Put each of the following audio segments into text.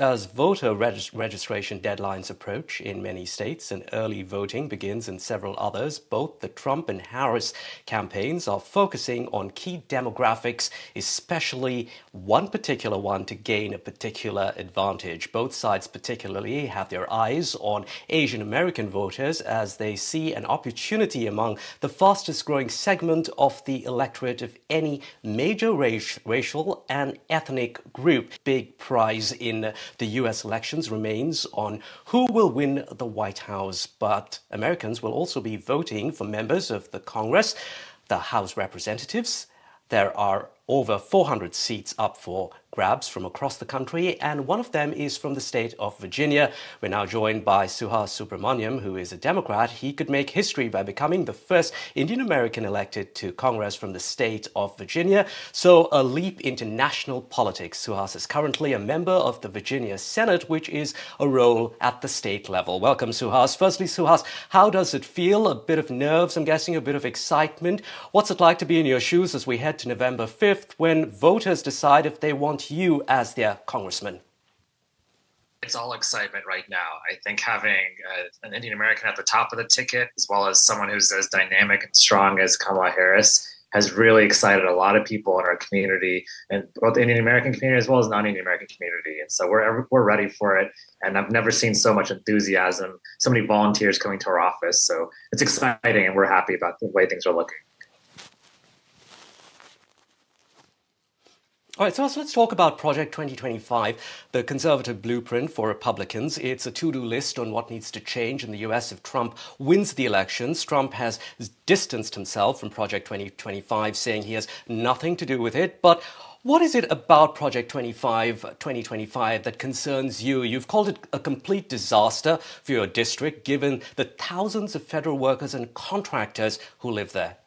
As voter registration deadlines approach in many states and early voting begins in several others, both the Trump and Harris campaigns are focusing on key demographics, especially one particular one to gain a particular advantage. Both sides particularly have their eyes on Asian American voters as they see an opportunity among the fastest growing segment of the electorate of any major racial and ethnic group. Big prize in the US elections remains on who will win the White House, but Americans will also be voting for members of the Congress, the House Representatives. There are over 400 seats up for grabs from across the country, and one of them is from the state of Virginia. We're now joined by Suhas Subramanyam, who is a Democrat. He could make history by becoming the first Indian American elected to Congress from the state of Virginia. So a leap into national politics. Suhas is currently a member of the Virginia Senate, which is a role at the state level. Welcome, Suhas. Firstly, Suhas, how does it feel? A bit of nerves, I'm guessing, a bit of excitement. What's it like to be in your shoes as we head to November 5th when voters decide if they want you as their congressman? It's all excitement right now. I think having an Indian American at the top of the ticket, as well as someone who's as dynamic and strong as Kamala Harris, has really excited a lot of people in our community, and both the Indian American community as well as non-Indian American community. And so we're ready for it. And I've never seen so much enthusiasm, so many volunteers coming to our office. So it's exciting, and we're happy about the way things are looking. All right, so let's talk about Project 2025, the conservative blueprint for Republicans. It's a to-do list on what needs to change in the US if Trump wins the elections. Trump has distanced himself from Project 2025, saying he has nothing to do with it. But what is it about Project 2025 that concerns you? You've called it a complete disaster for your district, given the thousands of federal workers and contractors who live there.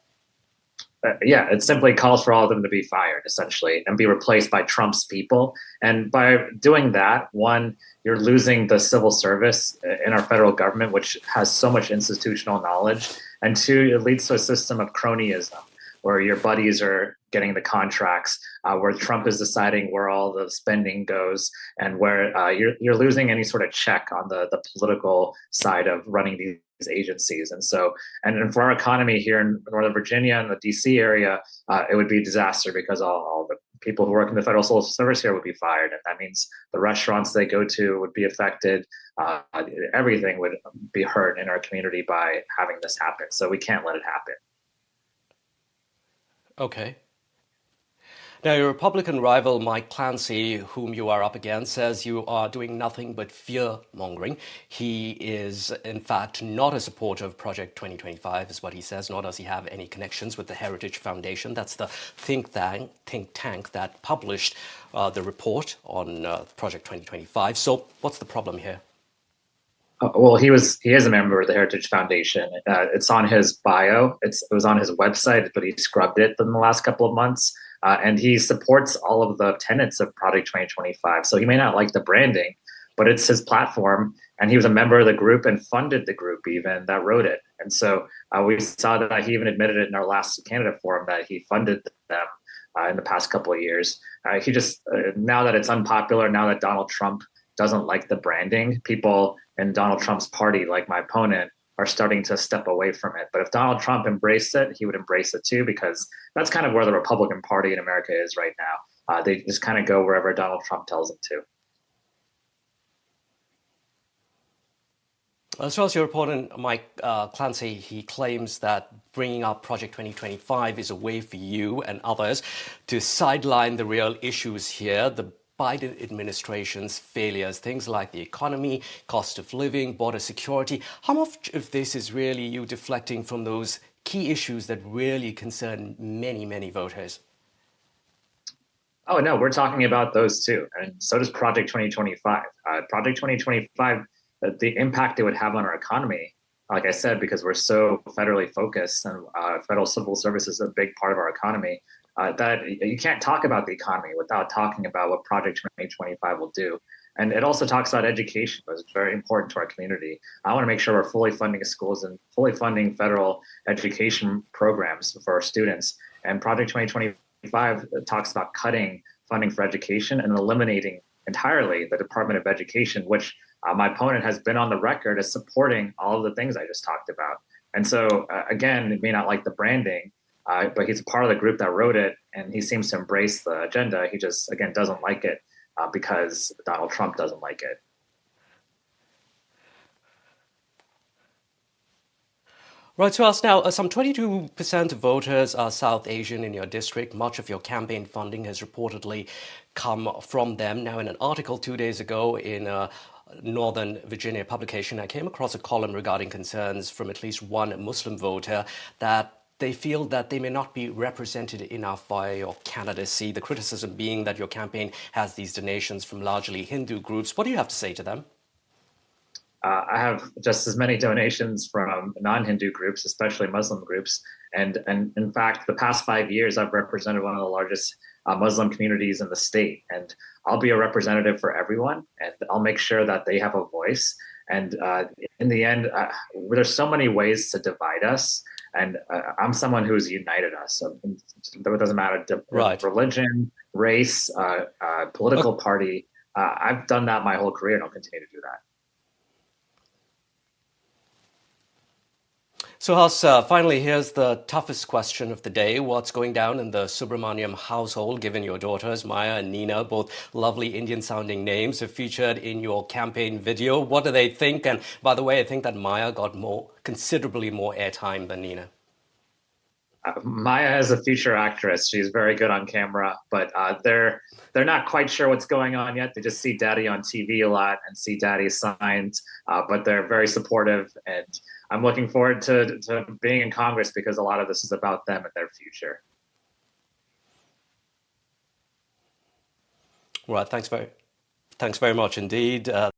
Yeah, it simply calls for all of them to be fired, essentially, and be replaced by Trump's people. And by doing that, one, you're losing the civil service in our federal government, which has so much institutional knowledge. And two, it leads to a system of cronyism, where your buddies are getting the contracts, where Trump is deciding where all the spending goes, and where you're losing any sort of check on the political side of running these agencies. And so, and for our economy here in Northern Virginia and the DC area, it would be a disaster because all the people who work in the federal civil service here would be fired. And that means the restaurants they go to would be affected. Everything would be hurt in our community by having this happen. So we can't let it happen. Okay. Now, your Republican rival, Mike Clancy, whom you are up against, says you are doing nothing but fear-mongering. He is, in fact, not a supporter of Project 2025, is what he says, nor does he have any connections with the Heritage Foundation. That's the think tank that published the report on Project 2025. So what's the problem here? Well, he is a member of the Heritage Foundation. It's on his bio. It was on his website, but he scrubbed it in the last couple of months. And he supports all of the tenets of Project 2025. So he may not like the branding, but it's his platform. And he was a member of the group and funded the group even that wrote it. And so we saw that he even admitted it in our last candidate forum that he funded them in the past couple of years. He just, now that it's unpopular, now that Donald Trump doesn't like the branding, people in Donald Trump's party, like my opponent, are starting to step away from it. But if Donald Trump embraced it, he would embrace it too, because that's kind of where the Republican Party in America is right now. They just kind of go wherever Donald Trump tells them to. As well as your opponent, Mike Clancy, he claims that bringing up Project 2025 is a way for you and others to sideline the real issues here, the Biden administration's failures, things like the economy, cost of living, border security. How much of this is really you deflecting from those key issues that really concern many, many voters? Oh, no, we're talking about those too. And so does Project 2025. Project 2025, the impact it would have on our economy, like I said, because we're so federally focused and federal civil service is a big part of our economy, that you can't talk about the economy without talking about what Project 2025 will do. And it also talks about education, which is very important to our community. I want to make sure we're fully funding schools and fully funding federal education programs for our students. And Project 2025 talks about cutting funding for education and eliminating entirely the Department of Education, which my opponent has been on the record as supporting all of the things I just talked about. And so, again, he may not like the branding, but he's a part of the group that wrote it, and he seems to embrace the agenda. He just, again, doesn't like it because Donald Trump doesn't like it. Right, to us now, some 22% of voters are South Asian in your district. Much of your campaign funding has reportedly come from them. Now, in an article 2 days ago in a Northern Virginia publication, I came across a column regarding concerns from at least one Muslim voter that they feel that they may not be represented enough by your candidacy. The criticism being that your campaign has these donations from largely Hindu groups. What do you have to say to them? I have just as many donations from non-Hindu groups, especially Muslim groups. And in fact, the past 5 years, I've represented one of the largest Muslim communities in the state. And I'll be a representative for everyone, and I'll make sure that they have a voice. And in the end, there's so many ways to divide us. And I'm someone who's united us. So it doesn't matter, Right. religion, race, political party. I've done that my whole career, and I'll continue to do that. Suhas, finally, here's the toughest question of the day. What's going down in the Subramanyam household, given your daughters, Maya and Nina, both lovely Indian-sounding names, have featured in your campaign video? What do they think? And by the way, I think that Maya got considerably more airtime than Nina. Maya is a future actress. She's very good on camera, but they're not quite sure what's going on yet. They just see Daddy on TV a lot and see Daddy's signs, but they're very supportive. And I'm looking forward to being in Congress because a lot of this is about them and their future. Right. Thanks very much indeed.